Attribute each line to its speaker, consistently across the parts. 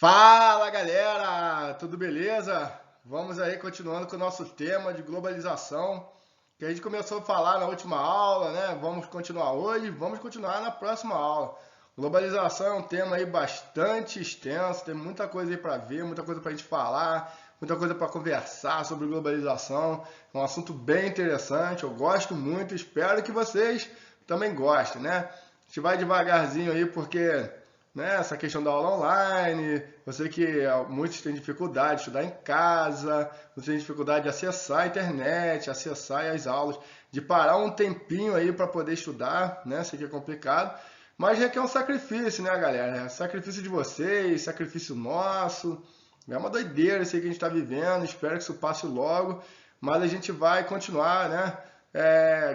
Speaker 1: Fala galera, tudo beleza? Vamos aí continuando com o nosso tema de globalização, que a gente começou a falar na última aula, né? Vamos continuar hoje, vamos continuar na próxima aula. Globalização é um tema aí bastante extenso, tem muita coisa aí para ver, muita coisa para a gente falar, muita coisa para conversar sobre globalização. É um assunto bem interessante, eu gosto muito, espero que vocês também gostem, né? A gente vai devagarzinho aí porque né, essa questão da aula online, eu sei que muitos têm dificuldade de estudar em casa, muitos têm dificuldade de acessar a internet, acessar as aulas, de parar um tempinho aí para poder estudar, né? Sei que é complicado, mas requer um sacrifício, né, galera? Sacrifício de vocês, sacrifício nosso. É uma doideira isso aí que a gente está vivendo, espero que isso passe logo, mas a gente vai continuar, né,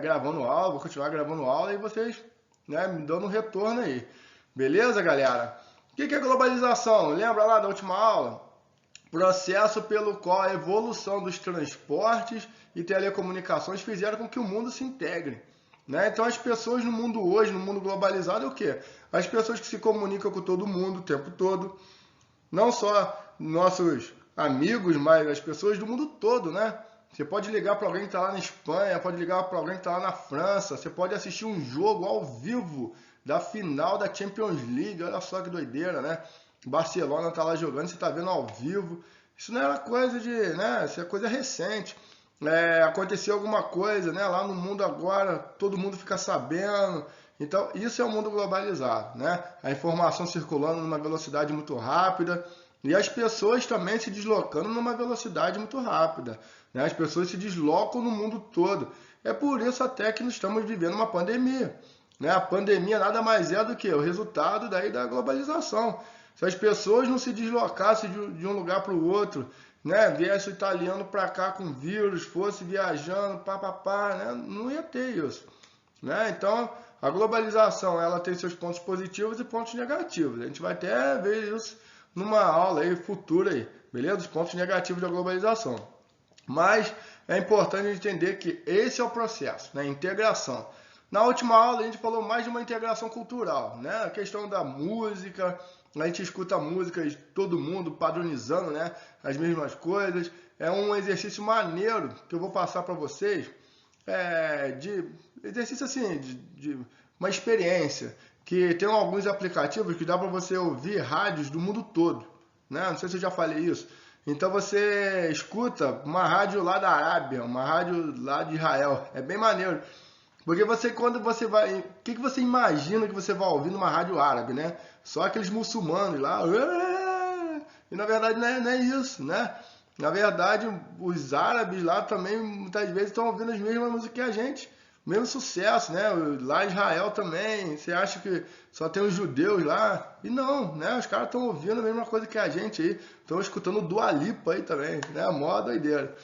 Speaker 1: gravando aula, vou continuar gravando aula e vocês, né, me dando um retorno aí. Beleza, galera? O que é globalização? Lembra lá da última aula? Processo pelo qual a evolução dos transportes e telecomunicações fizeram com que o mundo se integre. Né? Então, as pessoas no mundo hoje, no mundo globalizado, é o quê? As pessoas que se comunicam com todo mundo o tempo todo, não só nossos amigos, mas as pessoas do mundo todo, né? Você pode ligar para alguém que está lá na Espanha, pode ligar para alguém que está lá na França, você pode assistir um jogo ao vivo da final da Champions League, olha só que doideira, né? Barcelona está lá jogando, você está vendo ao vivo. Isso não era coisa de, né? Isso é coisa recente. Aconteceu alguma coisa, né? Lá no mundo agora, todo mundo fica sabendo. Então, isso é um mundo globalizado, né? A informação circulando numa velocidade muito rápida e as pessoas também se deslocando numa velocidade muito rápida, né? As pessoas se deslocam no mundo todo. É por isso até que nós estamos vivendo uma pandemia, né? A pandemia nada mais é do que o resultado daí da globalização. Se as pessoas não se deslocassem de um lugar para o outro, né? Viesse o italiano para cá com vírus, fosse viajando, papapá, né? Não ia ter isso, né? Então, a globalização ela tem seus pontos positivos e pontos negativos. A gente vai até ver isso numa aula aí futura aí, beleza? Os pontos negativos da globalização. Mas é importante entender que esse é o processo, né? Integração. Na última aula a gente falou mais de uma integração cultural, né? A questão da música, a gente escuta músicas todo mundo padronizando, né? As mesmas coisas. É um exercício maneiro que eu vou passar para vocês, de exercício assim, de uma experiência, que tem alguns aplicativos que dá para você ouvir rádios do mundo todo, né? Não sei se eu já falei isso. Então você escuta uma rádio lá da Arábia, uma rádio lá de Israel, é bem maneiro. Porque você, quando você vai. O que você imagina que você vai ouvir numa rádio árabe, né? Só aqueles muçulmanos lá. E na verdade não é isso, né? Na verdade, os árabes lá também muitas vezes estão ouvindo as mesmas músicas que a gente. Mesmo sucesso, né? Lá em Israel também. Você acha que só tem os judeus lá? E não, né? Os caras estão ouvindo a mesma coisa que a gente aí. Estão escutando Dua Lipa aí também, né? Mó doideira.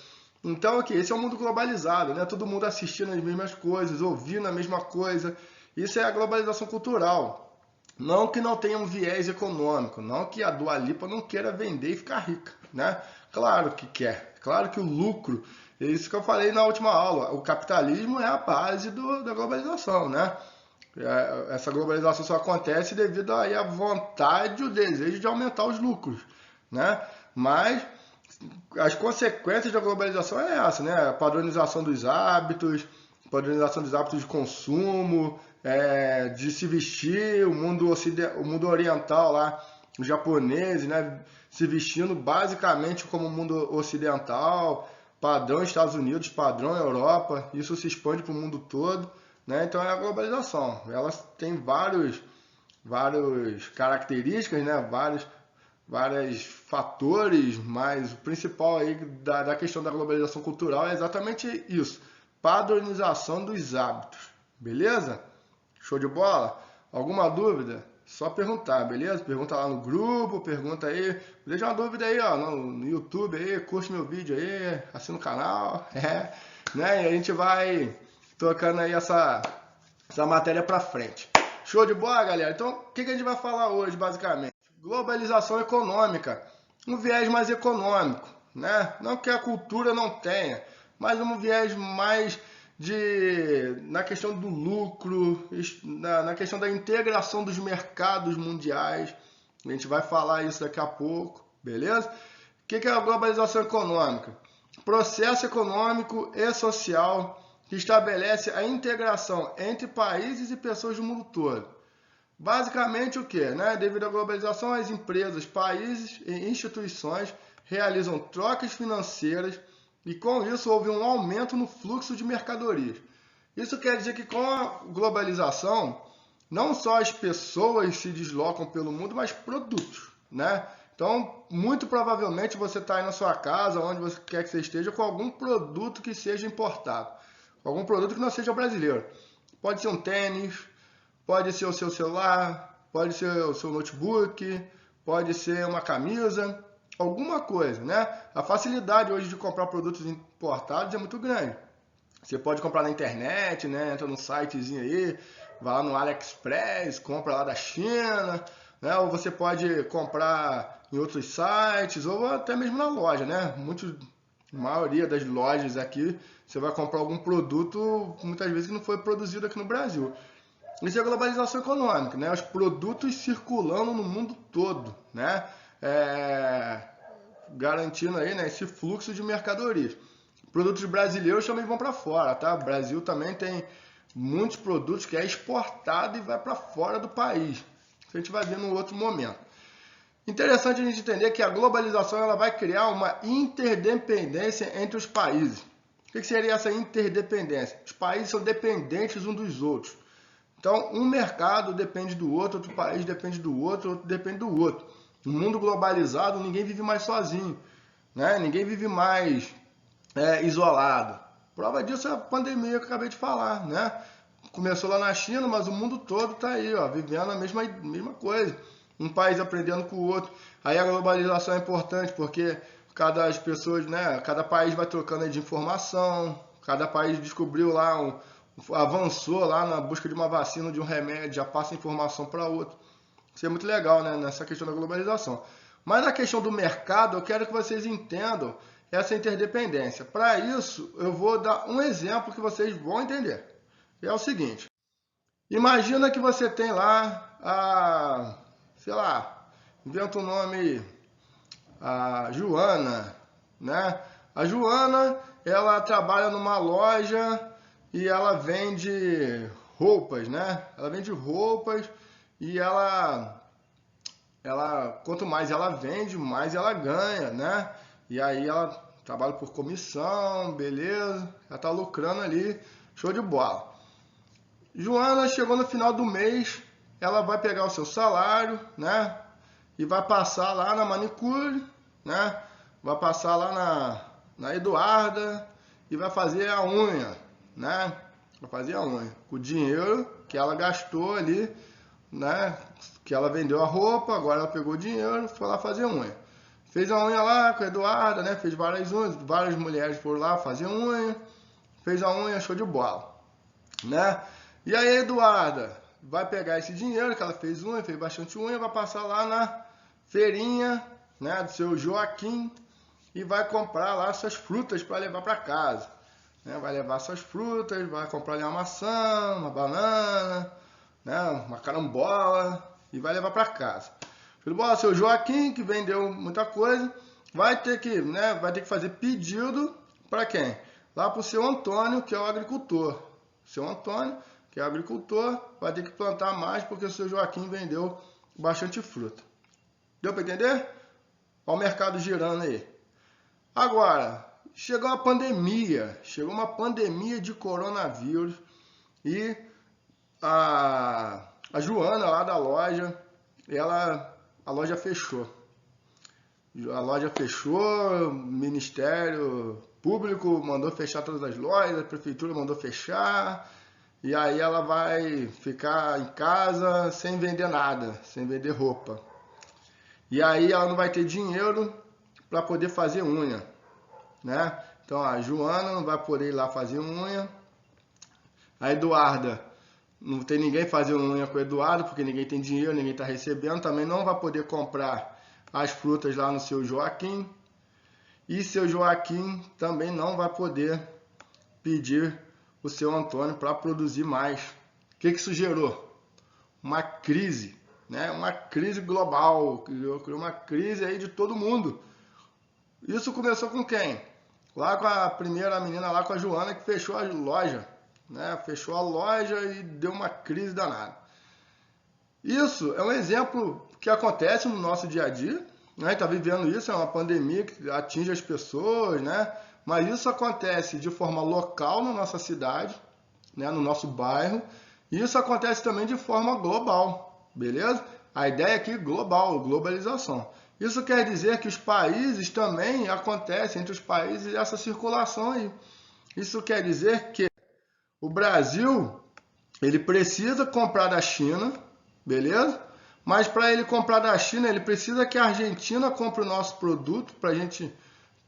Speaker 1: Então, aqui, esse é um mundo globalizado, né? Todo mundo assistindo as mesmas coisas, ouvindo a mesma coisa. Isso é a globalização cultural. Não que não tenha um viés econômico, não que a Dua Lipa não queira vender e ficar rica, né? Claro que quer. Claro que o lucro, é isso que eu falei na última aula, o capitalismo é a base da globalização, né? Essa globalização só acontece devido aí à vontade e o desejo de aumentar os lucros, né? Mas as consequências da globalização é essa, né? A padronização dos hábitos de consumo, de se vestir, o mundo oriental lá, os japoneses, né? Se vestindo basicamente como o mundo ocidental, padrão Estados Unidos, padrão Europa, isso se expande para o mundo todo, né? Então é a globalização. Ela tem várias características, né? Vários fatores, mas o principal aí da questão da globalização cultural é exatamente isso, padronização dos hábitos, beleza? Show de bola? Alguma dúvida? Só perguntar, beleza? Pergunta lá no grupo, pergunta aí, deixa uma dúvida aí, ó, no YouTube aí, curte meu vídeo aí, assina o canal, né? E a gente vai tocando aí essa matéria pra frente. Show de bola, galera? Então, o que a gente vai falar hoje, basicamente? Globalização econômica, um viés mais econômico, né? Não que a cultura não tenha, mas um viés mais na questão do lucro, na questão da integração dos mercados mundiais, A gente vai falar isso daqui a pouco, beleza? O que é a globalização econômica? Processo econômico e social que estabelece a integração entre países e pessoas do mundo todo. Basicamente o que? Né? Devido à globalização, as empresas, países e instituições realizam trocas financeiras e com isso houve um aumento no fluxo de mercadorias. Isso quer dizer que com a globalização, não só as pessoas se deslocam pelo mundo, mas produtos, né? Então, muito provavelmente você está aí na sua casa, onde você quer que você esteja, com algum produto que seja importado. Algum produto que não seja brasileiro. Pode ser um tênis, pode ser o seu celular, pode ser o seu notebook, pode ser uma camisa, alguma coisa, né? A facilidade hoje de comprar produtos importados é muito grande. Você pode comprar na internet, né? Entra num sitezinho aí, vai lá no AliExpress, compra lá da China, né? Ou você pode comprar em outros sites, ou até mesmo na loja, né? A maioria das lojas aqui, você vai comprar algum produto, muitas vezes que não foi produzido aqui no Brasil. Isso é globalização econômica, né? Os produtos circulando no mundo todo, né? Garantindo aí, né, esse fluxo de mercadorias. Produtos brasileiros também vão para fora, tá? O Brasil também tem muitos produtos que é exportado e vai para fora do país. Isso a gente vai ver num outro momento. Interessante a gente entender que a globalização ela vai criar uma interdependência entre os países. O que seria essa interdependência? Os países são dependentes uns dos outros. Então, um mercado depende do outro país depende do outro depende do outro. No mundo globalizado, ninguém vive mais sozinho, né? Ninguém vive mais isolado. Prova disso é a pandemia que eu acabei de falar, né? Começou lá na China, mas o mundo todo está aí, ó, vivendo a mesma coisa. Um país aprendendo com o outro. Aí a globalização é importante porque cada país vai trocando de informação, cada país descobriu lá avançou lá na busca de uma vacina, de um remédio, já passa informação para outro. Isso é muito legal, né, nessa questão da globalização. Mas na questão do mercado, eu quero que vocês entendam essa interdependência. Para isso, eu vou dar um exemplo que vocês vão entender. É o seguinte: imagina que você tem lá sei lá, inventa um nome, a Joana, né? A Joana, ela trabalha numa loja e ela vende roupas, né? Ela vende roupas e quanto mais ela vende, mais ela ganha, né? E aí ela trabalha por comissão, beleza? Ela tá lucrando ali, show de bola. Joana chegou no final do mês, ela vai pegar o seu salário, né? E vai passar lá na manicure, né? Vai passar lá na Eduarda e vai fazer a unha, né? Vai fazer a unha. Com o dinheiro que ela gastou ali, né? Que ela vendeu a roupa, agora ela pegou o dinheiro e foi lá fazer unha. Fez a unha lá com a Eduarda, né? Fez várias unhas, várias mulheres foram lá fazer unha. Fez a unha, show de bola, né? E aí a Eduarda vai pegar esse dinheiro que ela fez unha, fez bastante unha, vai passar lá na feirinha, né, do seu Joaquim e vai comprar lá suas frutas para levar para casa. Né? Vai levar suas frutas, vai comprar ali uma maçã, uma banana, né, uma carambola e vai levar para casa. Bom, seu Joaquim, que vendeu muita coisa, vai ter que fazer pedido para quem? Lá para o seu Antônio, que é o agricultor. Seu Antônio, que é o agricultor, vai ter que plantar mais porque o seu Joaquim vendeu bastante fruta. Deu para entender? Olha o mercado girando aí. Agora, chegou uma pandemia de coronavírus e a Joana lá da loja, a loja fechou. A loja fechou, o Ministério Público mandou fechar todas as lojas, a Prefeitura mandou fechar, e aí ela vai ficar em casa sem vender nada, sem vender roupa. E aí ela não vai ter dinheiro para poder fazer unha, né? Então a Joana não vai poder ir lá fazer unha. A Eduarda, não tem ninguém fazendo unha com o Eduardo, porque ninguém tem dinheiro, ninguém está recebendo. Também não vai poder comprar as frutas lá no seu Joaquim. E seu Joaquim também não vai poder pedir o seu Antônio para produzir mais. O que isso gerou? Uma crise né? Uma crise global, criou uma crise aí de todo mundo. Isso começou com quem? Lá com a primeira menina lá com a Joana que fechou a loja, né? Fechou a loja e deu uma crise danada. Isso é um exemplo que acontece no nosso dia a dia, né? A gente está vivendo isso, é uma pandemia que atinge as pessoas, né? Mas isso acontece de forma local na nossa cidade, né? No nosso bairro, e isso acontece também de forma global, beleza? A ideia aqui é global, globalização. Isso quer dizer que os países também acontece entre os países essa circulação aí. Isso quer dizer que o Brasil ele precisa comprar da China, beleza? Mas para ele comprar da China, ele precisa que a Argentina compre o nosso produto para a gente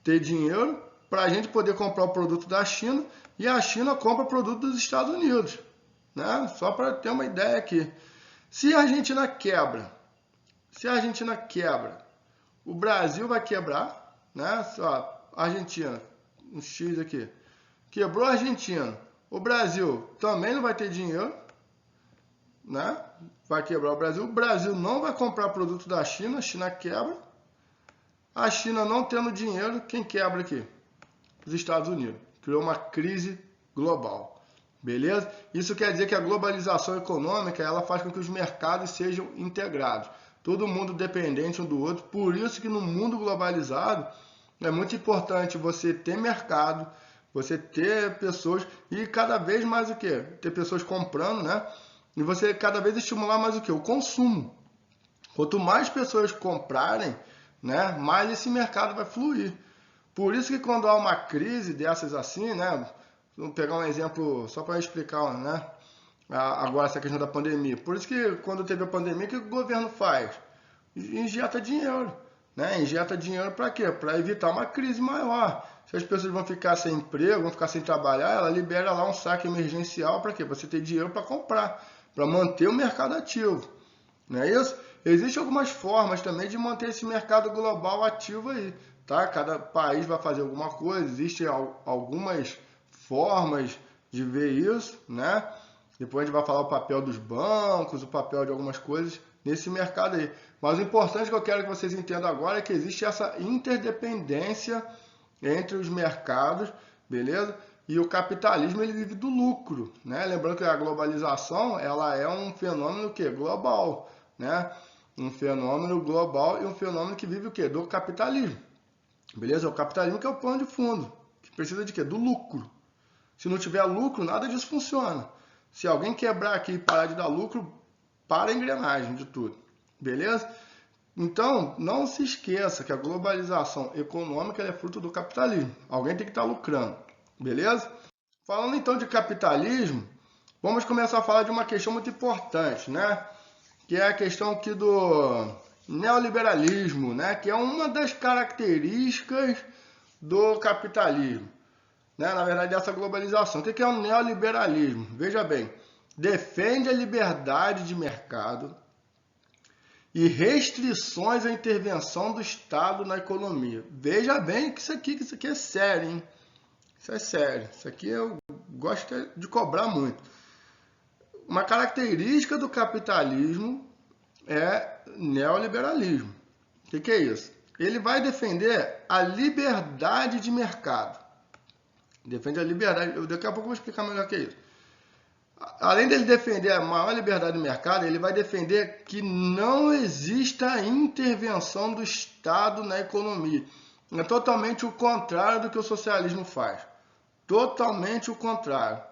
Speaker 1: ter dinheiro, para a gente poder comprar o produto da China e a China compra o produto dos Estados Unidos, né? Só para ter uma ideia aqui. Se a Argentina quebra, o Brasil vai quebrar, né? Só Argentina, um X aqui, quebrou a Argentina, o Brasil também não vai ter dinheiro, né? Vai quebrar o Brasil não vai comprar produto da China, a China quebra, a China não tendo dinheiro, quem quebra aqui? Os Estados Unidos. Criou uma crise global, beleza? Isso quer dizer que a globalização econômica ela faz com que os mercados sejam integrados, todo mundo dependente um do outro. Por isso que no mundo globalizado é muito importante você ter mercado, você ter pessoas e cada vez mais o que? Ter pessoas comprando, né? E você cada vez estimular mais o que? O consumo. Quanto mais pessoas comprarem, né, mais esse mercado vai fluir. Por isso que quando há uma crise dessas assim, né, vamos pegar um exemplo só para explicar, né, agora essa questão da pandemia. Por isso que quando teve a pandemia, o que o governo faz? Injeta dinheiro, né? Injeta dinheiro para quê? Para evitar uma crise maior. Se as pessoas vão ficar sem emprego, vão ficar sem trabalhar, ela libera lá um saque emergencial para quê? Para você ter dinheiro para comprar, para manter o mercado ativo. Não é isso? Existem algumas formas também de manter esse mercado global ativo aí, tá? Cada país vai fazer alguma coisa, existem algumas formas de ver isso, né? Depois a gente vai falar o papel dos bancos, o papel de algumas coisas nesse mercado aí. Mas o importante que eu quero que vocês entendam agora é que existe essa interdependência entre os mercados, beleza? E o capitalismo ele vive do lucro, né? Lembrando que a globalização ela é um fenômeno que global, né? Um fenômeno global e um fenômeno que vive o quê? Do capitalismo, beleza? O capitalismo que é o pano de fundo, que precisa de quê? Do lucro. Se não tiver lucro, nada disso funciona. Se alguém quebrar aqui e parar de dar lucro, para a engrenagem de tudo, beleza? Então, não se esqueça que a globalização econômica é fruto do capitalismo. Alguém tem que estar lucrando, beleza? Falando então de capitalismo, vamos começar a falar de uma questão muito importante, né? Que é a questão aqui do neoliberalismo, né? Que é uma das características do capitalismo, né? Na verdade, dessa globalização. O que é o neoliberalismo? Veja bem, defende a liberdade de mercado e restrições à intervenção do Estado na economia. Veja bem que isso aqui é sério, hein? Isso é sério. Isso aqui eu gosto de cobrar muito. Uma característica do capitalismo é neoliberalismo. O que é isso? Ele vai defender a liberdade de mercado. Defende a liberdade. Daqui a pouco eu vou explicar melhor o que é isso. Além dele defender a maior liberdade do mercado, ele vai defender que não exista intervenção do Estado na economia. É totalmente o contrário do que o socialismo faz. Totalmente o contrário.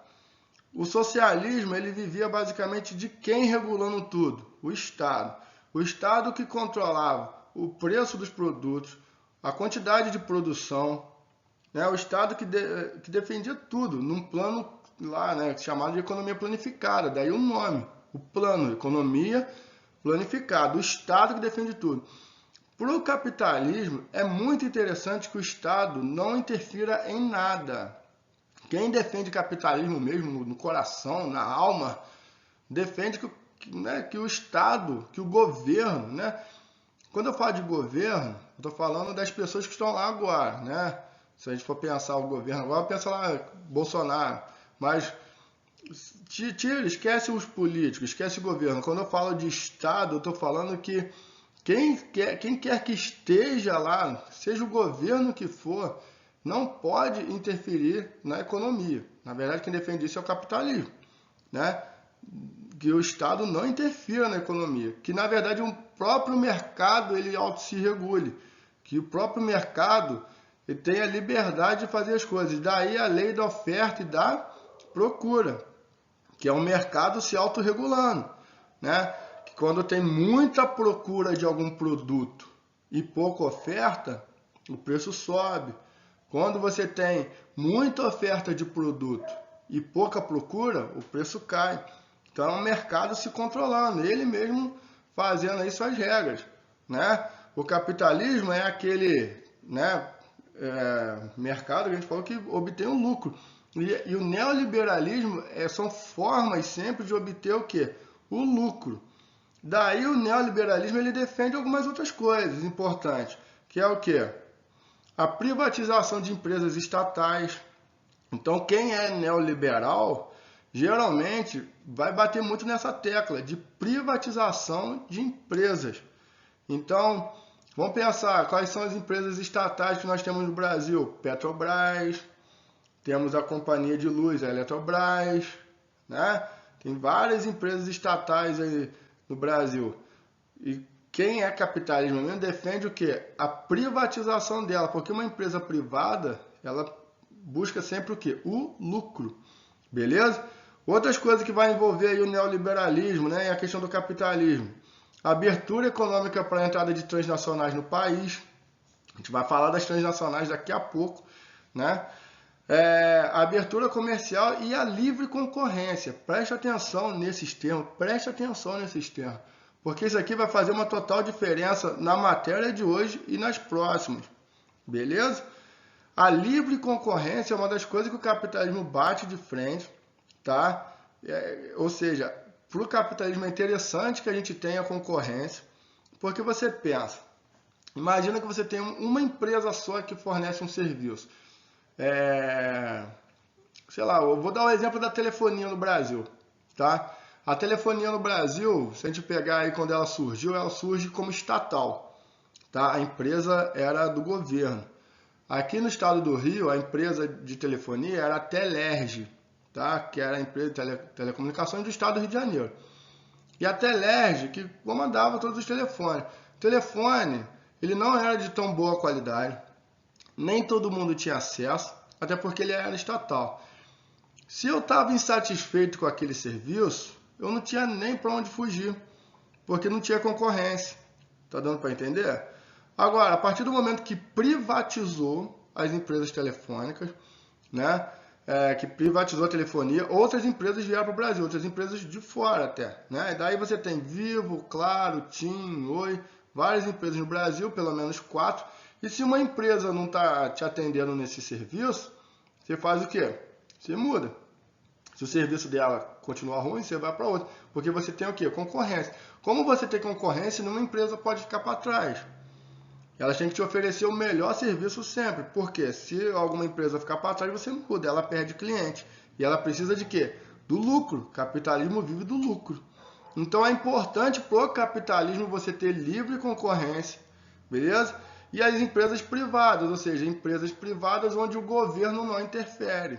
Speaker 1: O socialismo ele vivia basicamente de quem regulando tudo? O Estado. O Estado que controlava o preço dos produtos, a quantidade de produção, né? O Estado que defendia tudo num plano lá, né, chamado de economia planificada, daí o nome, o plano, economia planificada, o Estado que defende tudo. Para o capitalismo, é muito interessante que o Estado não interfira em nada. Quem defende capitalismo mesmo, no coração, na alma, defende que o Estado, que o governo, né? Quando eu falo de governo, eu estou falando das pessoas que estão lá agora, né? Se a gente for pensar o governo agora, pensa lá Bolsonaro. Mas Tira, esquece os políticos, esquece o governo. Quando eu falo de Estado, eu estou falando que quem quer que esteja lá, seja o governo que for, não pode interferir na economia. Na verdade, quem defende isso é o capitalismo, né? Que o Estado não interfira na economia, que na verdade o próprio mercado ele auto se regule, que o próprio mercado ele tem a liberdade de fazer as coisas. Daí a lei da oferta e da procura, que é um mercado se autorregulando, né? Que quando tem muita procura de algum produto e pouca oferta, o preço sobe. Quando você tem muita oferta de produto e pouca procura, o preço cai. Então é um mercado se controlando, ele mesmo fazendo aí suas regras, né? O capitalismo é aquele, né, mercado que a gente falou que obtém um lucro. E o neoliberalismo são formas sempre de obter o quê? O lucro. Daí o neoliberalismo ele defende algumas outras coisas importantes, que é o quê? A privatização de empresas estatais. Então quem é neoliberal geralmente vai bater muito nessa tecla de privatização de empresas. Então, vamos pensar quais são as empresas estatais que nós temos no Brasil. Petrobras, temos a Companhia de Luz, a Eletrobras, né? Tem várias empresas estatais aí no Brasil. E quem é capitalismo mesmo defende o quê? A privatização dela, porque uma empresa privada, ela busca sempre o quê? O lucro, beleza? Outras coisas que vai envolver aí o neoliberalismo, né? E a questão do capitalismo. A abertura econômica para a entrada de transnacionais no país. A gente vai falar das transnacionais daqui a pouco, né? A abertura comercial e a livre concorrência. Preste atenção nesses termos, porque isso aqui vai fazer uma total diferença na matéria de hoje e nas próximas, beleza? A livre concorrência é uma das coisas que o capitalismo bate de frente, tá? Ou seja, para o capitalismo é interessante que a gente tenha concorrência, porque você pensa, imagina que você tem uma empresa só que fornece um serviço. Sei lá, eu vou dar o exemplo da telefonia no Brasil, tá? A telefonia no Brasil, se a gente pegar aí quando ela surge como estatal, tá? A empresa era do governo. Aqui no estado do Rio, a empresa de telefonia era a Telerge, tá? Que era a empresa de telecomunicações do estado do Rio de Janeiro. E a Telerge que comandava todos os telefones. O telefone, ele não era de tão boa qualidade, nem todo mundo tinha acesso, até porque ele era estatal. Se eu estava insatisfeito com aquele serviço, eu não tinha nem para onde fugir, porque não tinha concorrência. Tá dando para entender? Agora, a partir do momento que privatizou as empresas telefônicas, né, que privatizou a telefonia, outras empresas vieram para o Brasil, outras empresas de fora até, né? E daí você tem Vivo, Claro, TIM, Oi, várias empresas no Brasil, pelo menos 4. E se uma empresa não está te atendendo nesse serviço, você faz o quê? Você muda. Se o serviço dela continuar ruim, você vai para outra. Porque você tem o quê? Concorrência. Como você tem concorrência, nenhuma empresa pode ficar para trás. Elas têm que te oferecer o melhor serviço sempre. Porque se alguma empresa ficar para trás, você muda. Ela perde cliente. E ela precisa de quê? Do lucro. O capitalismo vive do lucro. Então é importante para o capitalismo você ter livre concorrência. Beleza? E as empresas privadas, ou seja, empresas privadas onde o governo não interfere,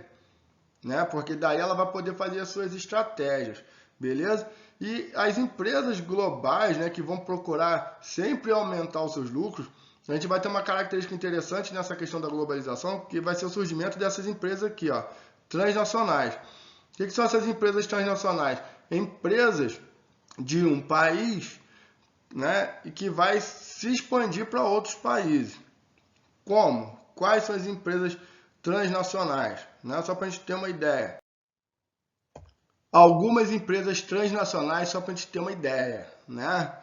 Speaker 1: né? Porque daí ela vai poder fazer as suas estratégias, beleza? E as empresas globais, né, que vão procurar sempre aumentar os seus lucros, a gente vai ter uma característica interessante nessa questão da globalização, que vai ser o surgimento dessas empresas aqui, ó, transnacionais. O que são essas empresas transnacionais? Empresas de um país, né, e que vai se expandir para outros países. Como? Quais são as empresas transnacionais? Né? Só para a gente ter uma ideia. Algumas empresas transnacionais, só para a gente ter uma ideia. Né?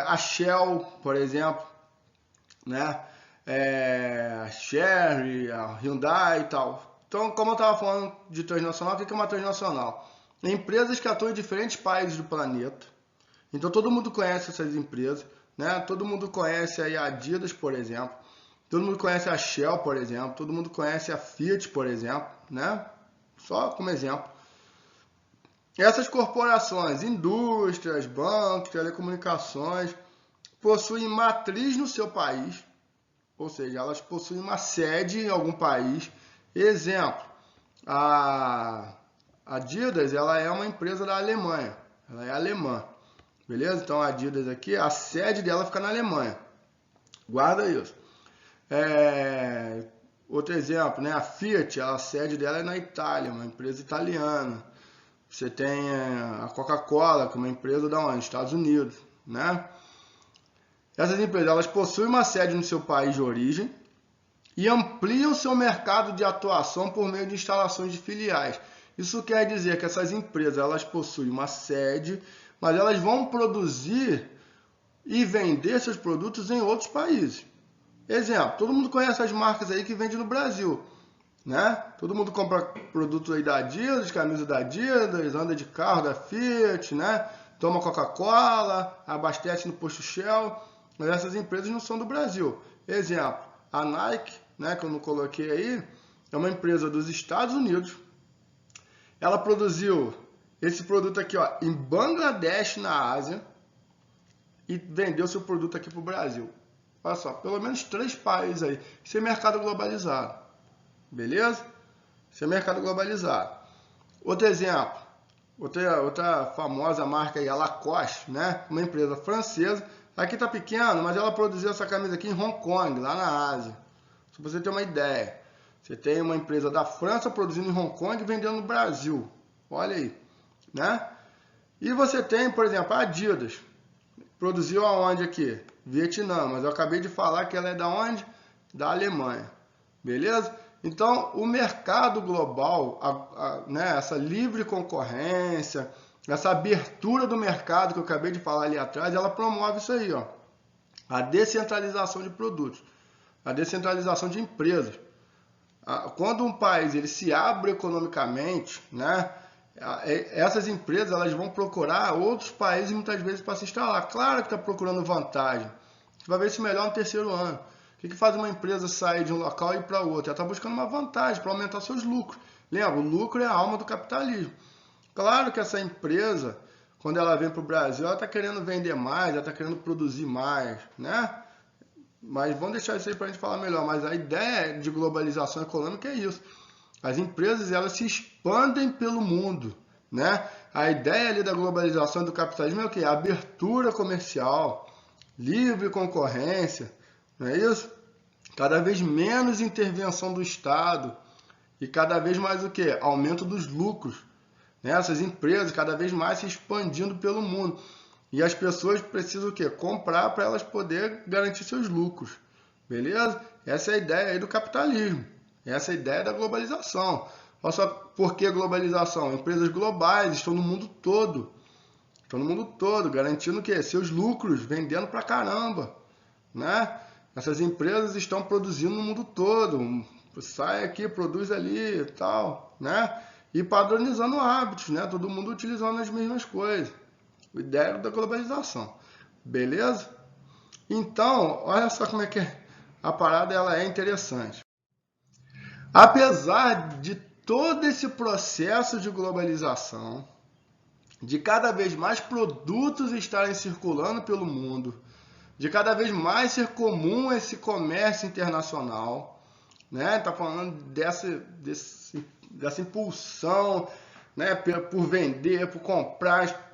Speaker 1: A Shell, por exemplo, né? A Chery, a Hyundai e tal. Então, como eu estava falando de transnacional, o que é uma transnacional? Empresas que atuam em diferentes países do planeta. Então todo mundo conhece essas empresas, né? Todo mundo conhece aí a Adidas, por exemplo. Todo mundo conhece a Shell, por exemplo. Todo mundo conhece a Fiat, por exemplo, né? Só como exemplo. Essas corporações, indústrias, bancos, telecomunicações, possuem matriz no seu país, ou seja, elas possuem uma sede em algum país. Exemplo, a Adidas, ela é uma empresa da Alemanha, ela é alemã, beleza? Então a Adidas aqui, a sede dela fica na Alemanha, guarda isso. Outro exemplo, né? A Fiat, a sede dela é na Itália, uma empresa italiana. Você tem a Coca-Cola, que é uma empresa da onde? Estados Unidos, né? Essas empresas, elas possuem uma sede no seu país de origem e ampliam seu mercado de atuação por meio de instalações de filiais. Isso quer dizer que essas empresas, elas possuem uma sede, mas elas vão produzir e vender seus produtos em outros países. Exemplo, todo mundo conhece as marcas aí que vendem no Brasil, né? Todo mundo compra produtos aí da Adidas, camisa da Adidas, anda de carro da Fiat, né? Toma Coca-Cola, abastece no posto Shell, mas essas empresas não são do Brasil. Exemplo, a Nike, né, que eu não coloquei aí, é uma empresa dos Estados Unidos. Ela produziu esse produto aqui, ó, em Bangladesh, na Ásia, e vendeu seu produto aqui para o Brasil. Olha só, pelo menos 3 países aí. Isso é mercado globalizado. Beleza? Isso é mercado globalizado. Outro exemplo, outra famosa marca aí, a Lacoste, né? Uma empresa francesa. Aqui tá pequeno, mas ela produziu essa camisa aqui em Hong Kong, lá na Ásia. Só pra você ter uma ideia. Você tem uma empresa da França produzindo em Hong Kong e vendendo no Brasil. Olha aí, né? E você tem, por exemplo, a Adidas. Produziu aonde aqui? Vietnã, mas eu acabei de falar que ela é da onde? Da Alemanha. Beleza? Então, o mercado global, né, essa livre concorrência, essa abertura do mercado que eu acabei de falar ali atrás, ela promove isso aí, ó, a descentralização de produtos, a descentralização de empresas. Quando um país ele se abre economicamente, né, essas empresas elas vão procurar outros países muitas vezes para se instalar. Claro que está procurando vantagem. Você vai ver isso melhor no terceiro ano. O que faz uma empresa sair de um local e ir para outro? Ela está buscando uma vantagem para aumentar seus lucros. Lembra, o lucro é a alma do capitalismo. Claro que essa empresa, quando ela vem para o Brasil, ela está querendo vender mais, ela está querendo produzir mais, né? Mas vamos deixar isso aí para a gente falar melhor. Mas a ideia de globalização econômica é isso. As empresas elas se expandem pelo mundo, né? A ideia ali da globalização do capitalismo é o quê? A abertura comercial, livre concorrência, não é isso? Cada vez menos intervenção do Estado e cada vez mais o quê? Aumento dos lucros, né? Essas empresas cada vez mais se expandindo pelo mundo. E as pessoas precisam o quê? Comprar para elas poderem garantir seus lucros. Beleza? Essa é a ideia aí do capitalismo. Essa é a ideia da globalização. Olha só por que globalização. Empresas globais estão no mundo todo. Estão no mundo todo, garantindo o quê? Seus lucros, vendendo pra caramba. Né? Essas empresas estão produzindo no mundo todo. Sai aqui, produz ali e tal. Né? E padronizando hábitos, né? Todo mundo utilizando as mesmas coisas. A ideia da globalização. Beleza? Então, olha só como é que a parada ela é interessante. Apesar de todo esse processo de globalização, de cada vez mais produtos estarem circulando pelo mundo, de cada vez mais ser comum esse comércio internacional, né? Tá falando dessa impulsão, né? Por vender, por comprar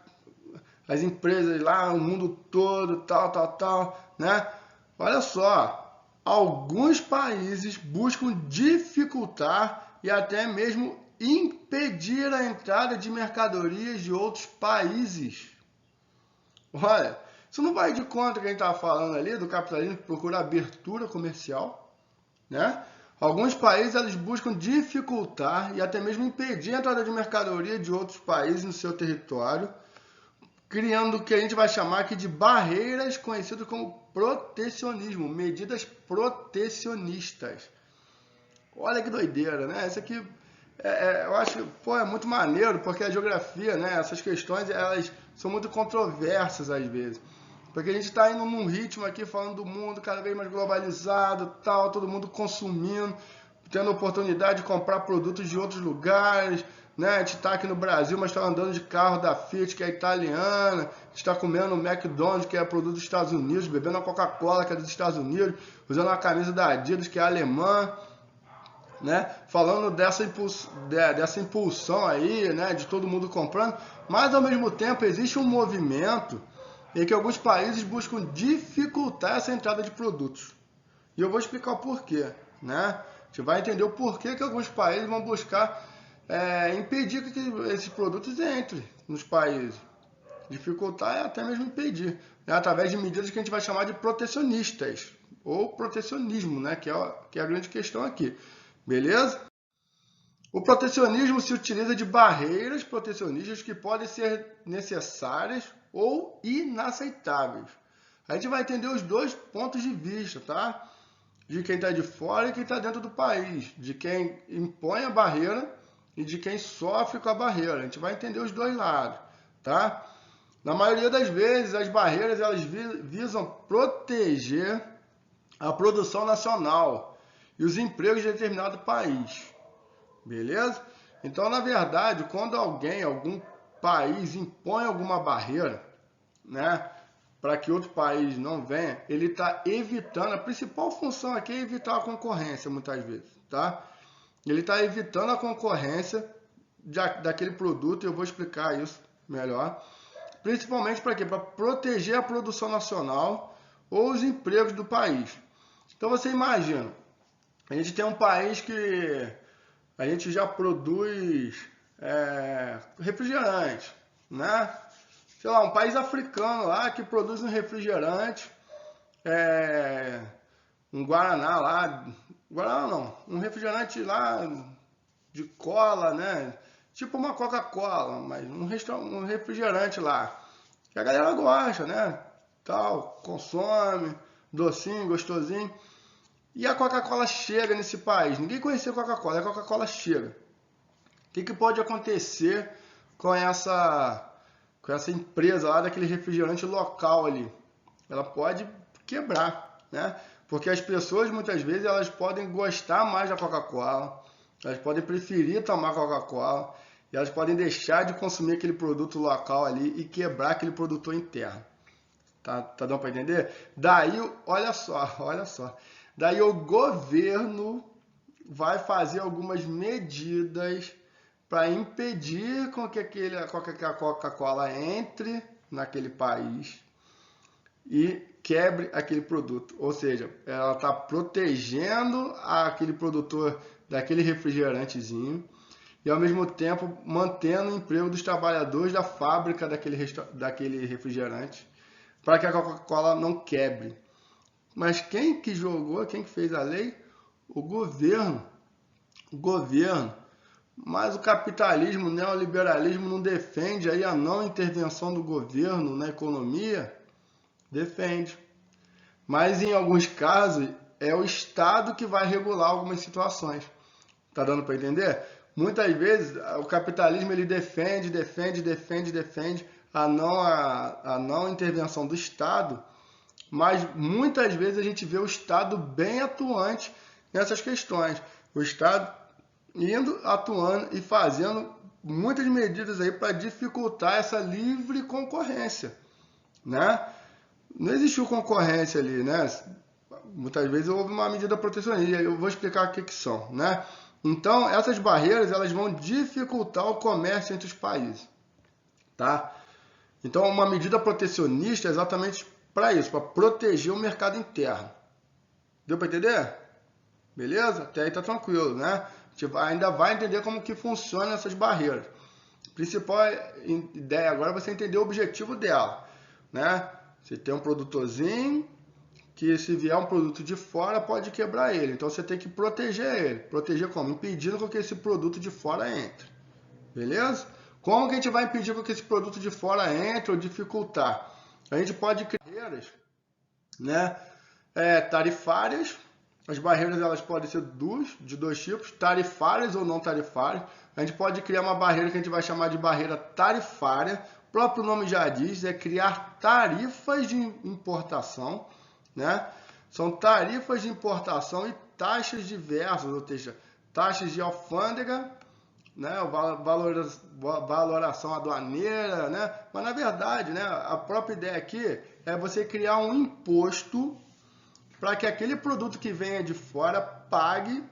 Speaker 1: as empresas lá no mundo todo, tal, né? Olha só, alguns países buscam dificultar e até mesmo impedir a entrada de mercadorias de outros países. Olha, isso não vai de conta que a gente estava falando ali do capitalismo que procura abertura comercial, né? Alguns países eles buscam dificultar e até mesmo impedir a entrada de mercadoria de outros países no seu território, criando o que a gente vai chamar aqui de barreiras conhecidas como protecionismo, medidas protecionistas. Olha que doideira, né? Isso aqui eu acho, pô, é muito maneiro, porque a geografia, né? Essas questões, elas são muito controversas às vezes. Porque a gente está indo num ritmo aqui falando do mundo cada vez mais globalizado, tal, todo mundo consumindo, tendo oportunidade de comprar produtos de outros lugares, né? A gente está aqui no Brasil, mas está andando de carro da Fiat, que é italiana, a gente está comendo um McDonald's, que é produto dos Estados Unidos, bebendo a Coca-Cola, que é dos Estados Unidos, usando uma camisa da Adidas, que é alemã, né? Falando dessa impulsão aí, né? De todo mundo comprando, mas ao mesmo tempo existe um movimento em que alguns países buscam dificultar essa entrada de produtos. E eu vou explicar o porquê, né? A gente vai entender o porquê que alguns países vão buscar impedir que esses produtos entrem nos países. Dificultar é até mesmo impedir, né? Através de medidas que a gente vai chamar de protecionistas, ou protecionismo, né? Que é a grande questão aqui. Beleza? O protecionismo se utiliza de barreiras protecionistas que podem ser necessárias ou inaceitáveis. A gente vai entender os dois pontos de vista, tá? De quem está de fora e quem está dentro do país, de quem impõe a barreira e de quem sofre com a barreira. A gente vai entender os dois lados, tá? Na maioria das vezes, as barreiras elas visam proteger a produção nacional e os empregos de determinado país, beleza? Então, na verdade, quando algum país impõe alguma barreira, né, para que outro país não venha, ele está evitando, a principal função aqui é evitar a concorrência, muitas vezes, tá? Ele está evitando a concorrência daquele produto, e eu vou explicar isso melhor. Principalmente para quê? Para proteger a produção nacional ou os empregos do país. Então você imagina, a gente tem um país que a gente já produz refrigerante, né? Sei lá, um país africano lá que produz um refrigerante, um Guaraná lá, Guaraná não, um refrigerante lá de cola, né? Tipo uma Coca-Cola, mas um refrigerante lá. Que a galera gosta, né? Tal, consome, docinho, gostosinho. E a Coca-Cola chega nesse país. Ninguém conhecia a Coca-Cola, a Coca-Cola chega. O que pode acontecer com essa empresa lá daquele refrigerante local ali? Ela pode quebrar, né? Porque as pessoas muitas vezes elas podem gostar mais da Coca-Cola, elas podem preferir tomar Coca-Cola e elas podem deixar de consumir aquele produto local ali e quebrar aquele produtor interno. Tá dando para entender? Daí, olha só. Daí o governo vai fazer algumas medidas para impedir com que a Coca-Cola entre naquele país e quebre aquele produto. Ou seja, ela está protegendo aquele produtor daquele refrigerantezinho e ao mesmo tempo mantendo o emprego dos trabalhadores da fábrica daquele refrigerante para que a Coca-Cola não quebre. Mas quem que jogou, quem que fez a lei? O governo. O governo. Mas o capitalismo, o neoliberalismo não defende aí a não intervenção do governo na economia? Defende. Mas em alguns casos é o Estado que vai regular algumas situações. Tá dando para entender? Muitas vezes o capitalismo ele defende a não intervenção do Estado, mas muitas vezes a gente vê o Estado bem atuante nessas questões. O Estado indo, atuando e fazendo muitas medidas aí para dificultar essa livre concorrência, né? Não existiu concorrência ali, né? Muitas vezes houve uma medida protecionista. Eu vou explicar o que são, né? Então, essas barreiras elas vão dificultar o comércio entre os países, tá? Então, uma medida protecionista é exatamente para isso, para proteger o mercado interno. Deu para entender? Beleza? Até aí tá tranquilo, né? A gente ainda vai entender como que funcionam essas barreiras. A principal ideia agora é você entender o objetivo dela, né? Você tem um produtorzinho que se vier um produto de fora pode quebrar ele. Então você tem que proteger ele. Proteger como? Impedindo com que esse produto de fora entre. Beleza? Como que a gente vai impedir com que esse produto de fora entre ou dificultar? A gente pode criar barreiras, né? Tarifárias. As barreiras elas podem ser de dois tipos, tarifárias ou não tarifárias. A gente pode criar uma barreira que a gente vai chamar de barreira tarifária. O próprio nome já diz, é criar tarifas de importação, né? São tarifas de importação e taxas diversas, ou seja, taxas de alfândega, né, valoração aduaneira, né? Mas na verdade, né, a própria ideia aqui é você criar um imposto para que aquele produto que venha de fora pague,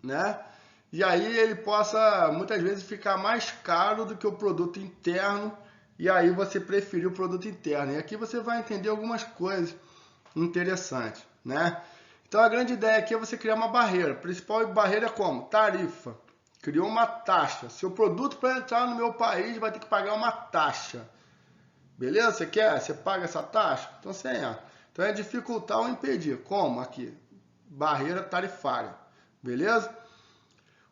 Speaker 1: né? E aí ele possa muitas vezes ficar mais caro do que o produto interno, e aí você preferir o produto interno. E aqui você vai entender algumas coisas interessantes, né? Então a grande ideia aqui é você criar uma barreira. A principal barreira é como? Tarifa. Criou uma taxa. Seu produto para entrar no meu país vai ter que pagar uma taxa. Beleza? Você quer? Você paga essa taxa? Então você entra. Então é dificultar ou impedir. Como? Aqui. Barreira tarifária. Beleza?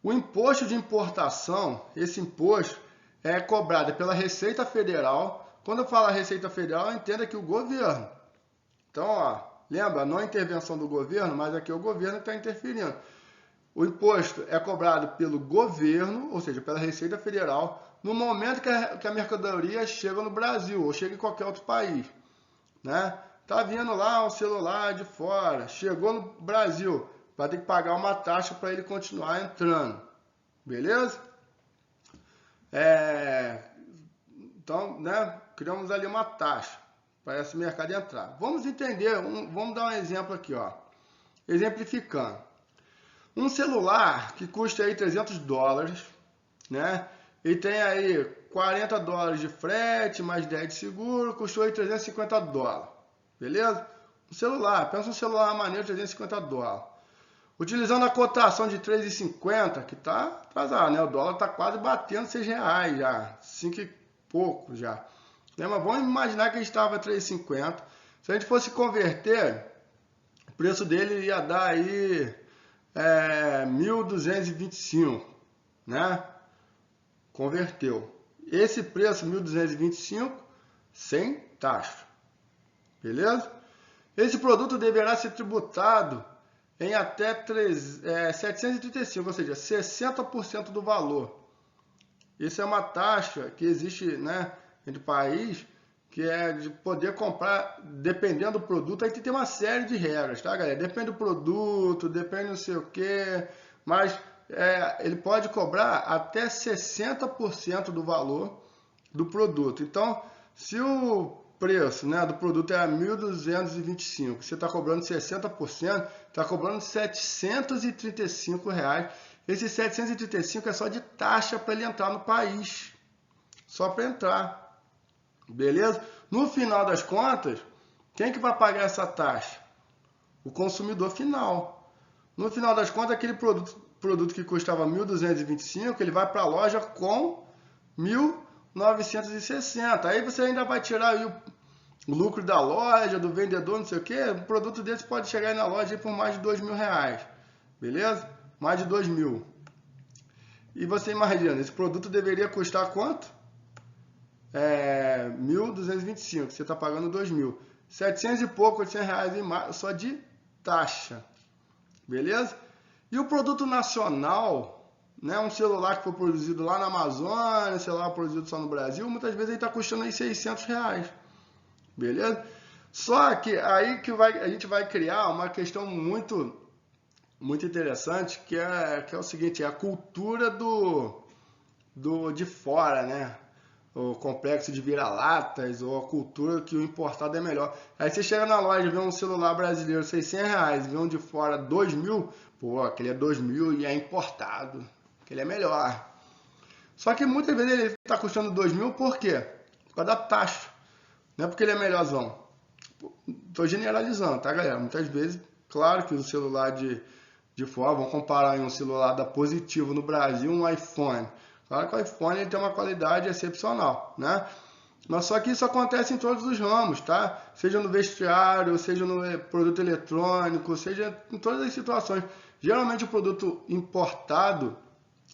Speaker 1: O imposto de importação, esse imposto é cobrado pela Receita Federal. Quando eu falo Receita Federal, entenda que o governo. Então, ó, lembra, não é intervenção do governo, mas aqui é o governo que está interferindo. O imposto é cobrado pelo governo, ou seja, pela Receita Federal, no momento que a mercadoria chega no Brasil ou chega em qualquer outro país, né? Tá vindo lá um celular de fora, chegou no Brasil, vai ter que pagar uma taxa para ele continuar entrando, beleza? Então, né, criamos ali uma taxa para esse mercado entrar. Vamos entender, vamos dar um exemplo aqui, ó. Exemplificando. Um celular que custa aí $300, né? E tem aí $40 de frete, mais 10 de seguro, custou aí $350. Beleza? Um celular, pensa um celular maneiro, $350. Utilizando a cotação de 3,50, que tá atrasado, né? O dólar tá quase batendo R$6 já, 5 e pouco já. Mas vamos imaginar que a gente estava a 3,50. Se a gente fosse converter, o preço dele ia dar aí 1.225, né? Converteu. Esse preço, 1.225, sem taxa. Beleza? Esse produto deverá ser tributado em até 735, ou seja, 60% do valor. Isso é uma taxa que existe, né, entre o país, que é de poder comprar, dependendo do produto, aí tem uma série de regras, tá, galera? Depende do produto, depende não sei o que, mas ele pode cobrar até 60% do valor do produto. Então, se o preço, né, do produto é 1.225, você está cobrando 60%, está cobrando R$735. Esse 735 é só de taxa para ele entrar no país, só para entrar. Beleza? No final das contas, quem que vai pagar essa taxa? O consumidor final. No final das contas, aquele produto que custava 1.225, ele vai para a loja com 1.960. Aí você ainda vai tirar aí o lucro da loja, do vendedor, não sei o que. Um produto desse pode chegar aí na loja aí por mais de R$2.000. Beleza? Mais de 2.000. E você imagina, esse produto deveria custar quanto? 1.225, você está pagando 2.000, 700 e pouco, R$800 só de taxa, beleza? E o produto nacional, né, um celular que foi produzido lá na Amazônia, celular produzido só no Brasil, muitas vezes ele está custando aí R$600, beleza? Só que aí que a gente vai criar uma questão muito interessante, que é o seguinte, é a cultura de fora, né? O complexo de vira-latas, ou a cultura que o importado é melhor. Aí você chega na loja e vê um celular brasileiro R$600, vê um de fora 2.000, pô, aquele é 2.000 e é importado, aquele é melhor. Só que muitas vezes ele está custando 2.000 por quê? Por causa da taxa, não é porque ele é melhorzão. Estou generalizando, tá, galera? Muitas vezes, claro que o celular de fora, vamos comparar um celular da Positivo no Brasil, um iPhone. Claro que o iPhone ele tem uma qualidade excepcional, né? Mas só que isso acontece em todos os ramos, tá? Seja no vestiário, seja no produto eletrônico, seja em todas as situações. Geralmente o produto importado,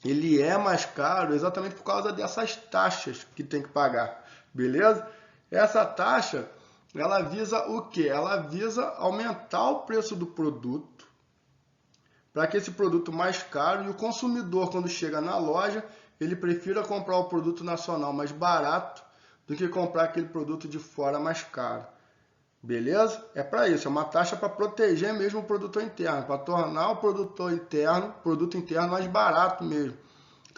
Speaker 1: ele é mais caro exatamente por causa dessas taxas que tem que pagar, beleza? Essa taxa, ela visa o quê? Ela visa aumentar o preço do produto, para que esse produto mais caro e o consumidor, quando chega na loja, ele prefira comprar o produto nacional mais barato do que comprar aquele produto de fora mais caro. Beleza? É para isso, é uma taxa para proteger mesmo o produtor interno, para tornar o produto interno mais barato mesmo.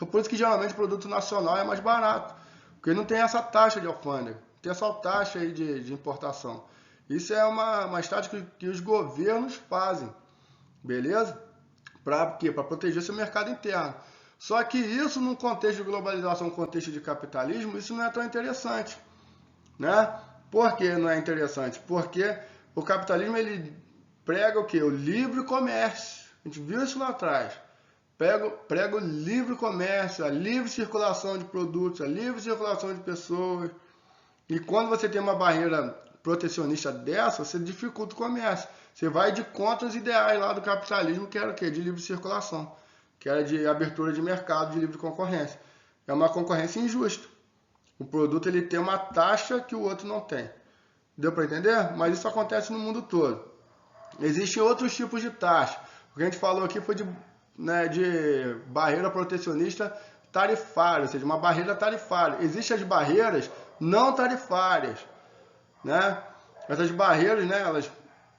Speaker 1: Então por isso que geralmente o produto nacional é mais barato, porque não tem essa taxa de alfândega, tem essa taxa aí de importação. Isso é uma estratégia que os governos fazem, beleza? Para quê? Para proteger seu mercado interno. Só que isso num contexto de globalização, num contexto de capitalismo, isso não é tão interessante, né? Por que não é interessante? Porque o capitalismo ele prega o quê? O livre comércio. A gente viu isso lá atrás. Prega o livre comércio, a livre circulação de produtos, a livre circulação de pessoas. E quando você tem uma barreira protecionista dessa, você dificulta o comércio. Você vai de contra os ideais lá do capitalismo, que era o quê? De livre circulação, que era de abertura de mercado, de livre concorrência. É uma concorrência injusta. O produto ele tem uma taxa que o outro não tem. Deu para entender? Mas isso acontece no mundo todo. Existem outros tipos de taxa. O que a gente falou aqui foi de barreira protecionista tarifária, ou seja, uma barreira tarifária. Existem as barreiras não tarifárias, né? Essas barreiras, né, elas,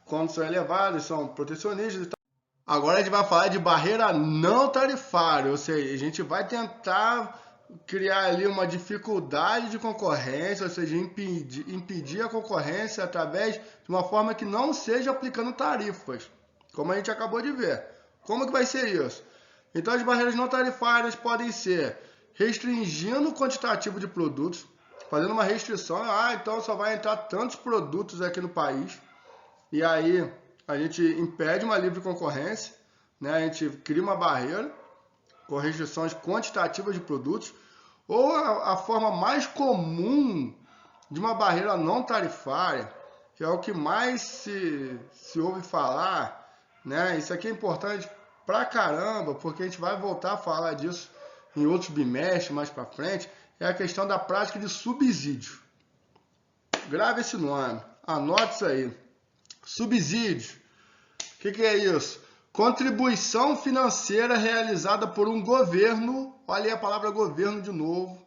Speaker 1: quando são elevadas, são protecionistas e tal. Agora a gente vai falar de barreira não tarifária, ou seja, a gente vai tentar criar ali uma dificuldade de concorrência, ou seja, impedir a concorrência através de uma forma que não seja aplicando tarifas, como a gente acabou de ver. Como que vai ser isso? Então as barreiras não tarifárias podem ser restringindo o quantitativo de produtos, fazendo uma restrição, então só vai entrar tantos produtos aqui no país, e aí a gente impede uma livre concorrência, né? A gente cria uma barreira com restrições quantitativas de produtos, ou a forma mais comum de uma barreira não tarifária, que é o que mais se ouve falar, né? Isso aqui é importante pra caramba, porque a gente vai voltar a falar disso em outros bimestres mais pra frente, é a questão da prática de subsídio. Grave esse nome, anote isso aí. Subsídio. O que é isso? Contribuição financeira realizada por um governo, olha aí a palavra governo de novo,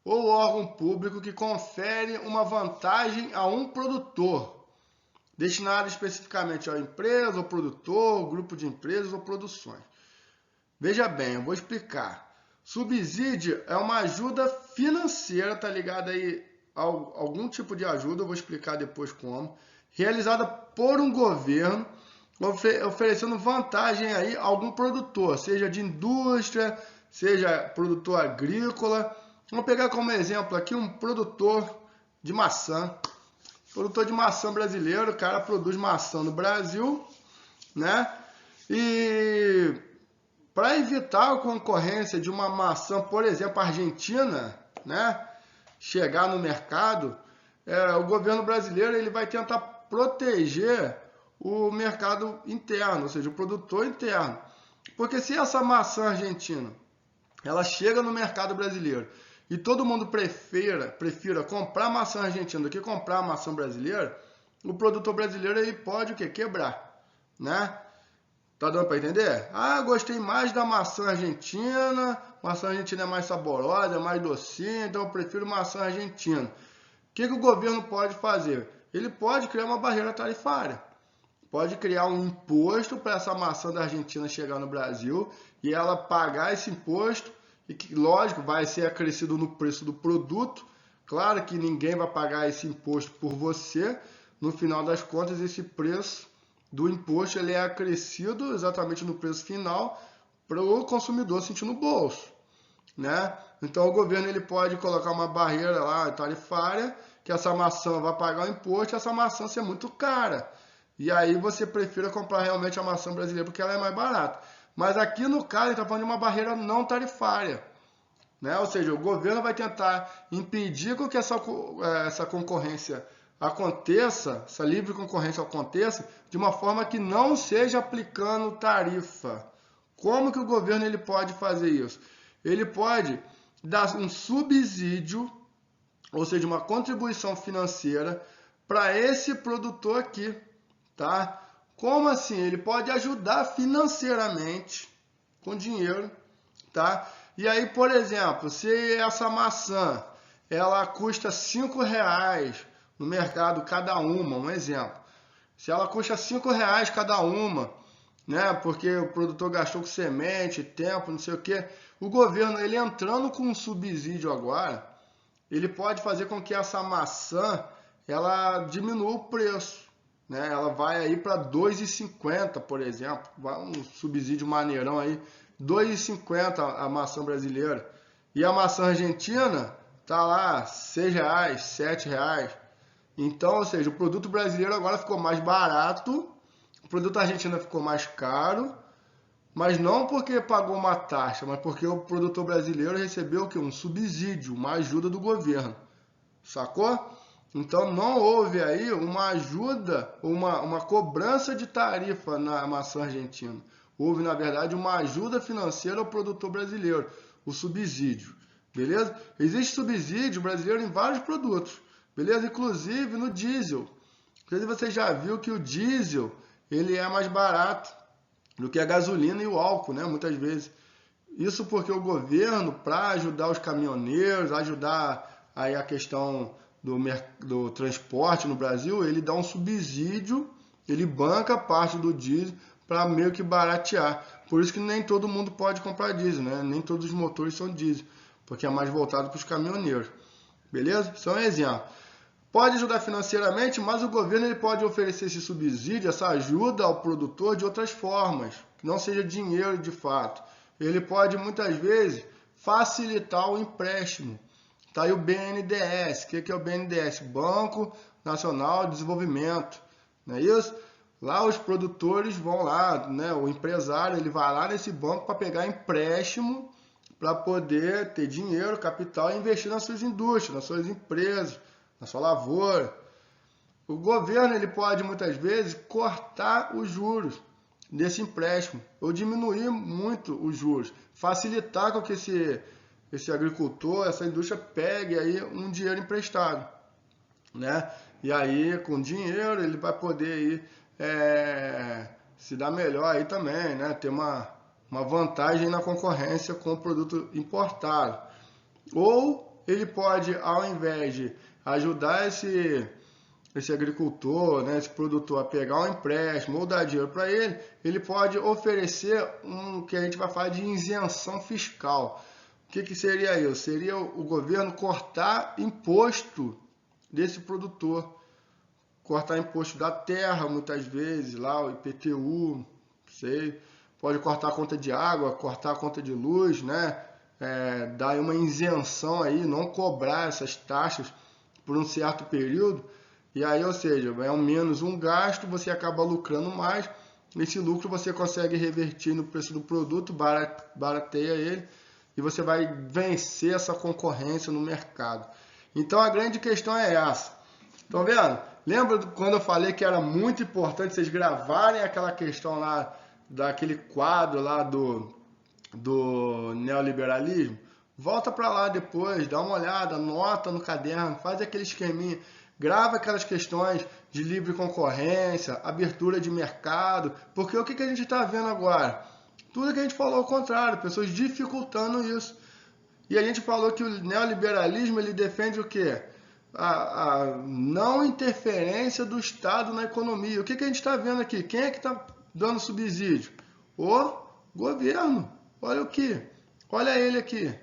Speaker 1: ou órgão público que confere uma vantagem a um produtor, destinado especificamente à empresa, ao produtor, grupo de empresas ou produções. Veja bem, eu vou explicar. Subsídio é uma ajuda financeira, tá ligado aí a algum tipo de ajuda, eu vou explicar depois como, realizada por um governo, oferecendo vantagem aí a algum produtor, seja de indústria, seja produtor agrícola. Vamos pegar como exemplo aqui um produtor de maçã. Produtor de maçã brasileiro, o cara produz maçã no Brasil, né? E para evitar a concorrência de uma maçã, por exemplo, argentina, né, chegar no mercado, o governo brasileiro ele vai tentar proteger o mercado interno, ou seja, o produtor interno. Porque se essa maçã argentina ela chega no mercado brasileiro e todo mundo prefira comprar maçã argentina do que comprar maçã brasileira, o produtor brasileiro ele pode o quê? Quebrar, né? Tá dando para entender? Gostei mais da maçã argentina é mais saborosa, é mais docinha, então eu prefiro maçã argentina. O que o governo pode fazer? Ele pode criar uma barreira tarifária. Pode criar um imposto para essa maçã da Argentina chegar no Brasil e ela pagar esse imposto, e que, lógico, vai ser acrescido no preço do produto. Claro que ninguém vai pagar esse imposto por você. No final das contas, esse preço do imposto ele é acrescido exatamente no preço final para o consumidor sentir no bolso, né? Então o governo ele pode colocar uma barreira lá tarifária que essa maçã vai pagar o imposto e essa maçã ser muito cara. E aí você prefira comprar realmente a maçã brasileira porque ela é mais barata. Mas aqui no caso, a gente está falando de uma barreira não tarifária, né? Ou seja, o governo vai tentar impedir que essa concorrência aconteça, essa livre concorrência aconteça, de uma forma que não seja aplicando tarifa. Como que o governo ele pode fazer isso? Ele pode dar um subsídio, ou seja, uma contribuição financeira para esse produtor aqui, tá? Como assim? Ele pode ajudar financeiramente com dinheiro, tá? E aí, por exemplo, se essa maçã ela custa R$5 no mercado cada uma, um exemplo. Se ela custa R$5 cada uma né? Porque o produtor gastou com semente, tempo, não sei o quê. O governo, ele entrando com um subsídio agora, ele pode fazer com que essa maçã ela diminua o preço, né? Ela vai aí para 2,50, por exemplo, vai um subsídio maneirão aí, 2,50 a maçã brasileira. E a maçã argentina tá lá R$ 6, R$ 7. Então, ou seja, o produto brasileiro agora ficou mais barato, o produto argentino ficou mais caro, mas não porque pagou uma taxa, mas porque o produtor brasileiro recebeu o quê? Um subsídio, uma ajuda do governo. Sacou? Então não houve aí uma ajuda, uma cobrança de tarifa na maçã argentina. Houve, na verdade, uma ajuda financeira ao produtor brasileiro, o subsídio. Beleza? Existe subsídio brasileiro em vários produtos. Beleza? Inclusive no diesel. Não sei se você já viu que o diesel ele é mais barato do que a gasolina e o álcool, né? Muitas vezes. Isso porque o governo, para ajudar os caminhoneiros, ajudar aí a questão do transporte no Brasil, ele dá um subsídio, ele banca parte do diesel para meio que baratear. Por isso que nem todo mundo pode comprar diesel, né? Nem todos os motores são diesel, porque é mais voltado para os caminhoneiros. Beleza? Isso é um exemplo. Pode ajudar financeiramente, mas o governo ele pode oferecer esse subsídio, essa ajuda ao produtor de outras formas, que não seja dinheiro de fato. Ele pode muitas vezes facilitar o empréstimo. Tá aí o BNDES. O que é o BNDES? Banco Nacional de Desenvolvimento. Não é isso? Lá os produtores vão lá, né? O empresário ele vai lá nesse banco para pegar empréstimo para poder ter dinheiro, capital e investir nas suas indústrias, nas suas empresas, na sua lavoura. O governo ele pode muitas vezes cortar os juros desse empréstimo ou diminuir muito os juros, facilitar com que esse agricultor, essa indústria pegue aí um dinheiro emprestado, né? E aí com dinheiro ele vai poder aí, se dar melhor aí também, né? Ter uma vantagem na concorrência com o produto importado. Ou ele pode, ao invés de ajudar esse agricultor, né, esse produtor a pegar um empréstimo ou dar dinheiro para ele, ele pode oferecer um que a gente vai falar de isenção fiscal. O que seria isso? Seria o governo cortar imposto desse produtor, cortar imposto da terra muitas vezes, lá o IPTU, sei, pode cortar a conta de água, cortar a conta de luz, né? Dar uma isenção aí, não cobrar essas taxas por um certo período. E aí, ou seja, é menos um gasto, você acaba lucrando mais. Esse lucro você consegue revertir no preço do produto, barateia ele e você vai vencer essa concorrência no mercado. Então a grande questão é essa. Estão vendo? Lembra quando eu falei que era muito importante vocês gravarem aquela questão lá, daquele quadro lá do neoliberalismo? Volta para lá depois, dá uma olhada, anota no caderno, faz aquele esqueminha. Grava aquelas questões de livre concorrência, abertura de mercado, porque o que a gente está vendo agora? Tudo que a gente falou ao contrário, pessoas dificultando isso. E a gente falou que o neoliberalismo ele defende o quê? A não interferência do Estado na economia. O que a gente está vendo aqui? Quem é que está dando subsídio? O governo. Olha o que? Olha ele aqui.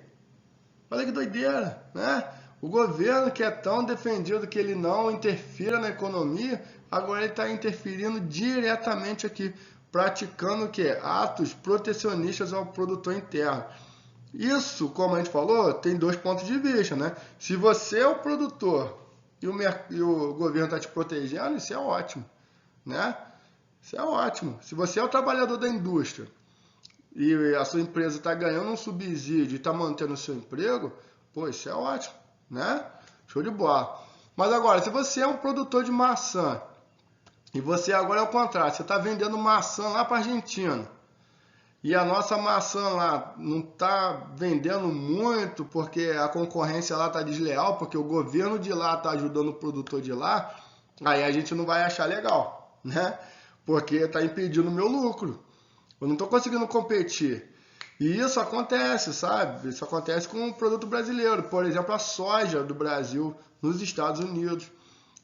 Speaker 1: Olha que doideira, né? O governo que é tão defendido que ele não interfira na economia, agora ele está interferindo diretamente aqui, praticando o quê? Atos protecionistas ao produtor interno. Isso, como a gente falou, tem dois pontos de vista, né? Se você é o produtor e o governo está te protegendo, isso é ótimo, né? Isso é ótimo. Se você é o trabalhador da indústria e a sua empresa está ganhando um subsídio e está mantendo o seu emprego, pô, isso é ótimo, né? Show de bola. Mas agora, se você é um produtor de maçã e você agora é o contrário, você está vendendo maçã lá para a Argentina e a nossa maçã lá não está vendendo muito porque a concorrência lá está desleal, porque o governo de lá está ajudando o produtor de lá, aí a gente não vai achar legal, né? Porque está impedindo o meu lucro. Eu não estou conseguindo competir. E isso acontece, sabe? Isso acontece com o produto brasileiro. Por exemplo, a soja do Brasil nos Estados Unidos.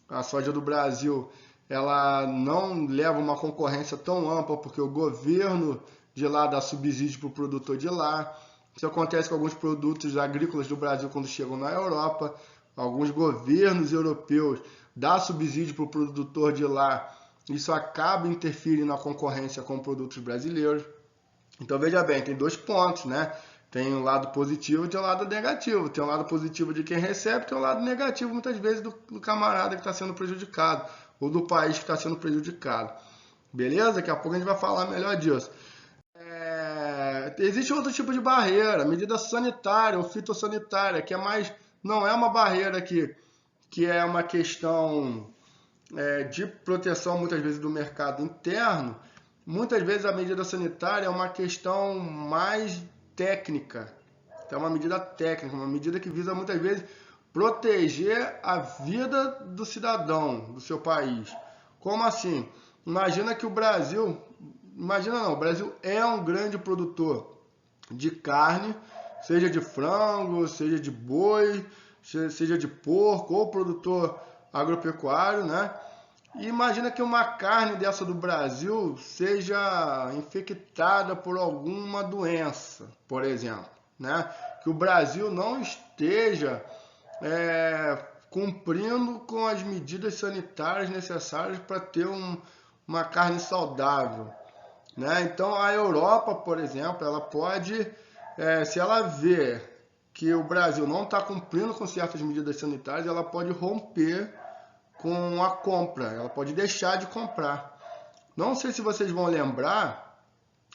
Speaker 1: A soja do Brasil, ela não leva uma concorrência tão ampla, porque o governo de lá dá subsídio para o produtor de lá. Isso acontece com alguns produtos agrícolas do Brasil quando chegam na Europa. Alguns governos europeus dão subsídio para o produtor de lá. Isso acaba interferindo na concorrência com produtos brasileiros. Então veja bem, tem dois pontos, né? Tem um lado positivo e tem um lado negativo. Tem um lado positivo de quem recebe, tem um lado negativo muitas vezes do camarada que está sendo prejudicado ou do país que está sendo prejudicado. Beleza? Daqui a pouco a gente vai falar melhor disso. Existe outro tipo de barreira, medida sanitária ou fitossanitária, que é mais, não é uma barreira que é uma questão de proteção muitas vezes do mercado interno. Muitas vezes a medida sanitária é uma questão mais técnica. Então, é uma medida técnica, uma medida que visa muitas vezes proteger a vida do cidadão do seu país. Como assim? Imagina que o Brasil, o Brasil é um grande produtor de carne, seja de frango, seja de boi, seja de porco, ou produtor agropecuário, né? E imagina que uma carne dessa do Brasil seja infectada por alguma doença, por exemplo, né? Que o Brasil não esteja cumprindo com as medidas sanitárias necessárias para ter uma carne saudável, né? Então a Europa, por exemplo, ela pode, se ela vê que o Brasil não está cumprindo com certas medidas sanitárias, ela pode romper com a compra, ela pode deixar de comprar. Não sei se vocês vão lembrar,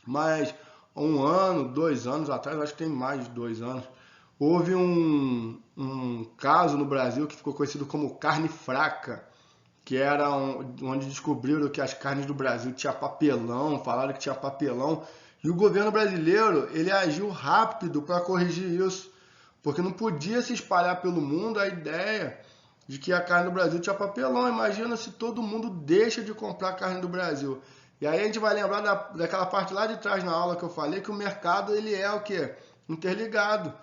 Speaker 1: mas 1 ano, 2 anos atrás, acho que tem mais de 2 anos, houve um caso no Brasil que ficou conhecido como carne fraca, que era onde descobriram que as carnes do Brasil tinha papelão, falaram que tinha papelão, e o governo brasileiro ele agiu rápido para corrigir isso, porque não podia se espalhar pelo mundo a ideia de que a carne do Brasil tinha papelão. Imagina se todo mundo deixa de comprar carne do Brasil. E aí a gente vai lembrar daquela parte lá de trás na aula que eu falei, que o mercado ele é o quê? Interligado.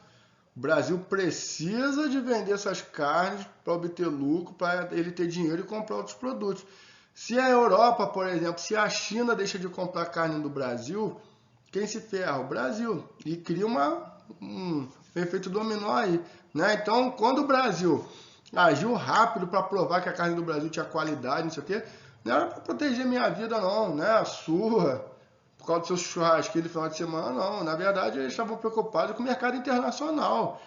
Speaker 1: O Brasil precisa de vender essas carnes para obter lucro, para ele ter dinheiro e comprar outros produtos. Se a Europa, por exemplo, se a China deixa de comprar carne do Brasil, quem se ferra? O Brasil. E cria um efeito dominó aí, né? Então, quando o Brasil agiu rápido para provar que a carne do Brasil tinha qualidade, não sei o quê, não era para proteger minha vida não, né? A sua, por causa do seu churrasquinho de final de semana, não. Na verdade, eles estavam preocupados com o mercado internacional,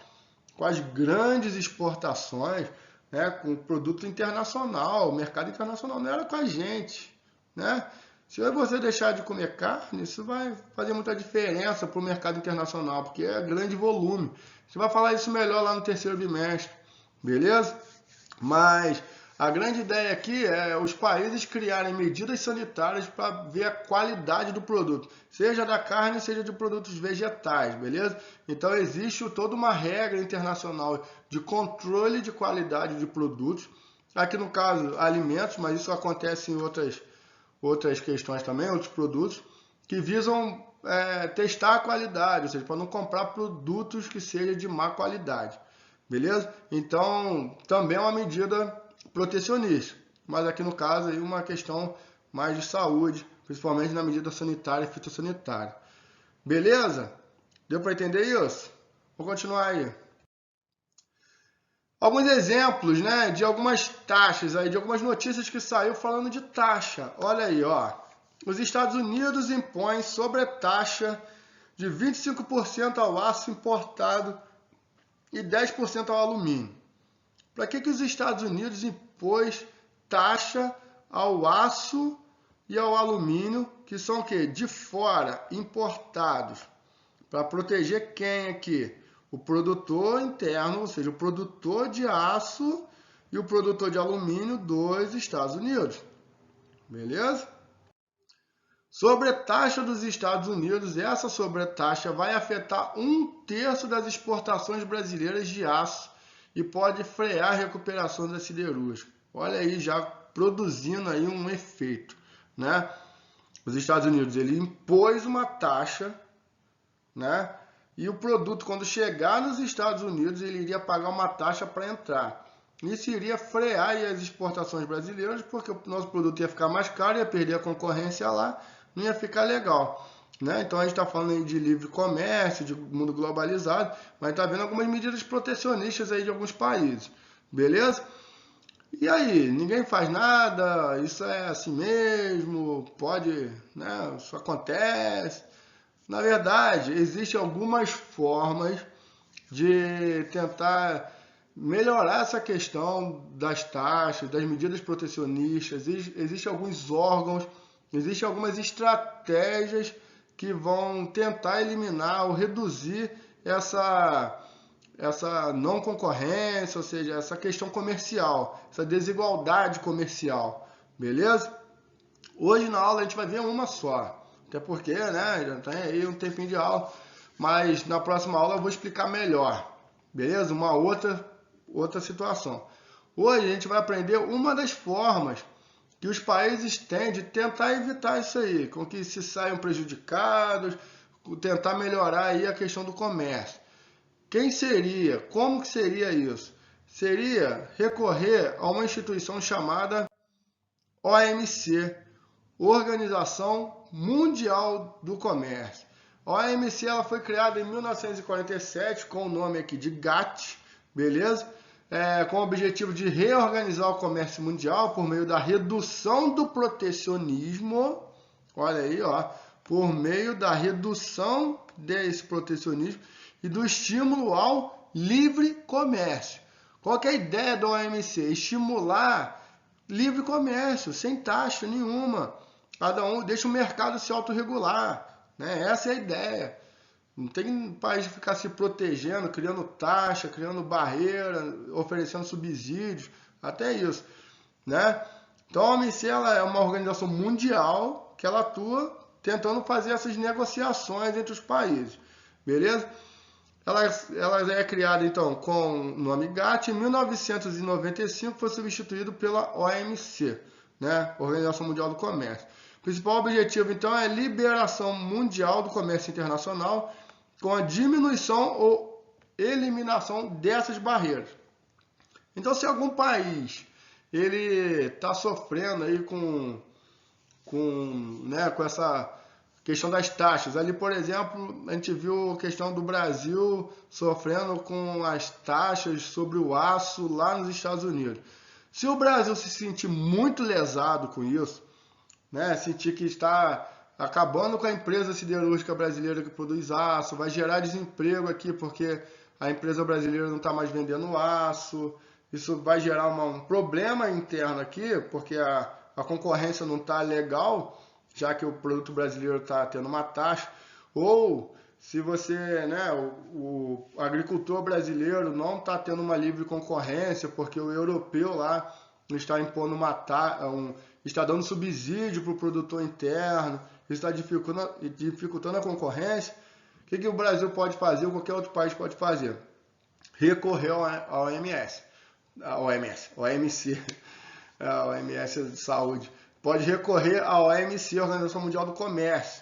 Speaker 1: com as grandes exportações, né? Com o produto internacional, o mercado internacional não era com a gente, né? Se eu e você deixar de comer carne, isso vai fazer muita diferença para o mercado internacional, porque é grande volume. A gente vai falar isso melhor lá no terceiro bimestre, beleza? Mas a grande ideia aqui é os países criarem medidas sanitárias para ver a qualidade do produto, seja da carne, seja de produtos vegetais, beleza? Então existe toda uma regra internacional de controle de qualidade de produtos, aqui no caso alimentos, mas isso acontece em outras questões também, outros produtos, que visam testar a qualidade, ou seja, para não comprar produtos que sejam de má qualidade, beleza? Então, também é uma medida protecionista, mas aqui no caso aí uma questão mais de saúde, principalmente na medida sanitária e fitossanitária. Beleza? Deu para entender isso? Vou continuar aí. Alguns exemplos, né, de algumas taxas aí, de algumas notícias que saiu falando de taxa. Olha aí, ó. Os Estados Unidos impõem sobretaxa de 25% ao aço importado e 10% ao alumínio. Para que os Estados Unidos impôs taxa ao aço e ao alumínio, que são o quê? De fora, importados. Para proteger quem aqui? O produtor interno, ou seja, o produtor de aço e o produtor de alumínio dos Estados Unidos. Beleza? Sobretaxa dos Estados Unidos, essa sobretaxa vai afetar 1/3 das exportações brasileiras de aço e pode frear a recuperação das siderúrgicas. Olha aí, já produzindo aí um efeito, né? Os Estados Unidos, ele impôs uma taxa, né? E o produto, quando chegar nos Estados Unidos, ele iria pagar uma taxa para entrar. isso iria frear aí as exportações brasileiras, porque o nosso produto ia ficar mais caro, ia perder a concorrência lá, não ia ficar legal. Né? Então a gente está falando aí de livre comércio, de mundo globalizado, mas está vendo algumas medidas protecionistas aí de alguns países, beleza? E aí, ninguém faz nada, isso é assim mesmo, pode, né? Isso acontece. Na verdade, existem algumas formas de tentar melhorar essa questão das taxas, das medidas protecionistas. Existem alguns órgãos, existem algumas estratégias que vão tentar eliminar ou reduzir essa não concorrência, ou seja, essa questão comercial, essa desigualdade comercial, beleza? Hoje na aula a gente vai ver uma só, até porque, né, já tem aí um tempinho de aula, mas na próxima aula eu vou explicar melhor, beleza? Uma outra situação. Hoje a gente vai aprender uma das formas que os países têm de tentar evitar isso aí, com que se saiam prejudicados, tentar melhorar aí a questão do comércio. Quem seria? Como que seria isso? Seria recorrer a uma instituição chamada OMC, Organização Mundial do Comércio. A OMC ela foi criada em 1947 com o nome aqui de GATT, beleza? Com o objetivo de reorganizar o comércio mundial por meio da redução do protecionismo. Olha aí, ó, por meio da redução desse protecionismo e do estímulo ao livre comércio. Qual que é a ideia da OMC? Estimular livre comércio, sem taxa nenhuma. Cada um deixa o mercado se autorregular, né? Essa é a ideia. Não tem país de ficar se protegendo, criando taxa, criando barreira, oferecendo subsídios, até isso, né? Então a OMC ela é uma organização mundial que ela atua tentando fazer essas negociações entre os países, beleza? Ela é criada então com o nome GATT. Em 1995 foi substituído pela OMC, né? Organização Mundial do Comércio. O principal objetivo então é a liberação mundial do comércio internacional com a diminuição ou eliminação dessas barreiras. Então, se algum país ele está sofrendo aí com essa questão das taxas, ali, por exemplo, a gente viu a questão do Brasil sofrendo com as taxas sobre o aço lá nos Estados Unidos. Se o Brasil se sentir muito lesado com isso, né, sentir que está acabando com a empresa siderúrgica brasileira que produz aço, vai gerar desemprego aqui porque a empresa brasileira não está mais vendendo aço, isso vai gerar um problema interno aqui, porque a concorrência não está legal, já que o produto brasileiro está tendo uma taxa, ou se você, né, o agricultor brasileiro não está tendo uma livre concorrência, porque o europeu lá está impondo está dando subsídio para o produtor interno, isso está dificultando a concorrência. O que o Brasil pode fazer ou qualquer outro país pode fazer? Recorrer ao OMC, a OMC de Saúde. Pode recorrer à OMC, Organização Mundial do Comércio.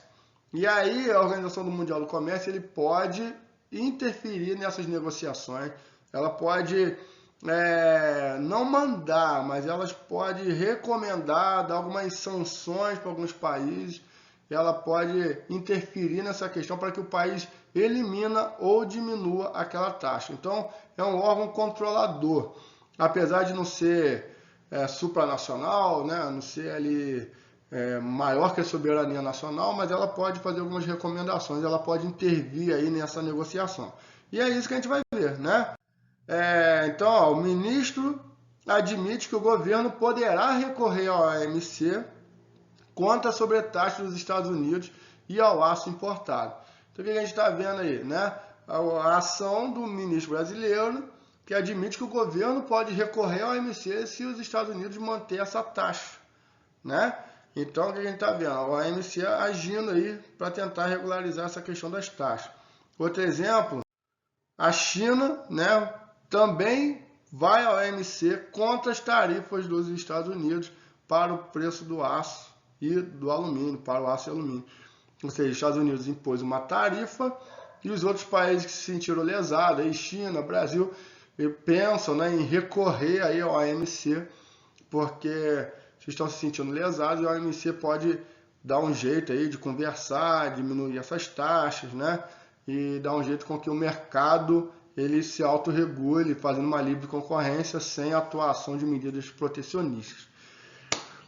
Speaker 1: E aí a Organização Mundial do Comércio ele pode interferir nessas negociações, ela pode não mandar, mas elas podem recomendar, dar algumas sanções para alguns países, ela pode interferir nessa questão para que o país elimina ou diminua aquela taxa. Então, é um órgão controlador, apesar de não ser supranacional, né, não ser ali maior que a soberania nacional, mas ela pode fazer algumas recomendações, ela pode intervir aí nessa negociação. E é isso que a gente vai ver, né? Então, ó, o ministro admite que o governo poderá recorrer ao OMC contra a sobretaxa dos Estados Unidos e ao aço importado. Então, o que a gente está vendo aí, né? A ação do ministro brasileiro que admite que o governo pode recorrer ao OMC se os Estados Unidos manter essa taxa, né? Então, o que a gente está vendo? A OMC agindo aí para tentar regularizar essa questão das taxas. Outro exemplo, a China, né, também vai ao OMC contra as tarifas dos Estados Unidos para o preço do aço e do alumínio, para o aço e alumínio. Ou seja, os Estados Unidos impôs uma tarifa e os outros países que se sentiram lesados, aí China, Brasil, pensam, né, em recorrer aí ao AMC, porque vocês estão se sentindo lesados e o AMC pode dar um jeito aí de conversar, diminuir essas taxas, né, e dar um jeito com que o mercado ele se autorregule, fazendo uma livre concorrência sem atuação de medidas protecionistas.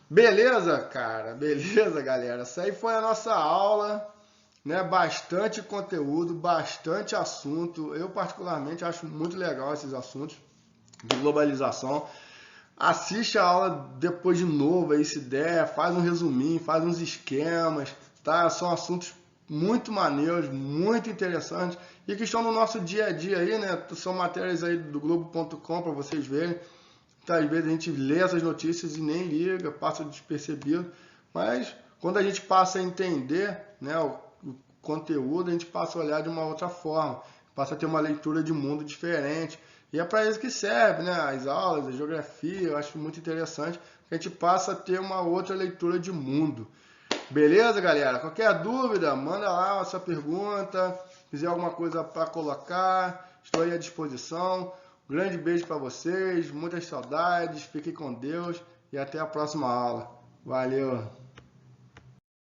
Speaker 1: Beleza, cara? Beleza, galera? Essa aí foi a nossa aula, né? Bastante conteúdo, bastante assunto. Eu particularmente acho muito legal esses assuntos de globalização. Assiste a aula depois de novo aí se der, faz um resuminho, faz uns esquemas, tá? São assuntos muito maneiros, muito interessantes e que estão no nosso dia a dia aí, né? São matérias aí do Globo.com para vocês verem. Às vezes a gente lê essas notícias e nem liga, passa despercebido, mas quando a gente passa a entender, né, o conteúdo, a gente passa a olhar de uma outra forma, passa a ter uma leitura de mundo diferente. E é para isso que serve, né? As aulas, a geografia, eu acho muito interessante, que a gente passa a ter uma outra leitura de mundo. Beleza, galera? Qualquer dúvida, manda lá a sua pergunta, quiser alguma coisa para colocar, estou aí à disposição. Um grande beijo para vocês, muitas saudades, fiquem com Deus e até a próxima aula. Valeu!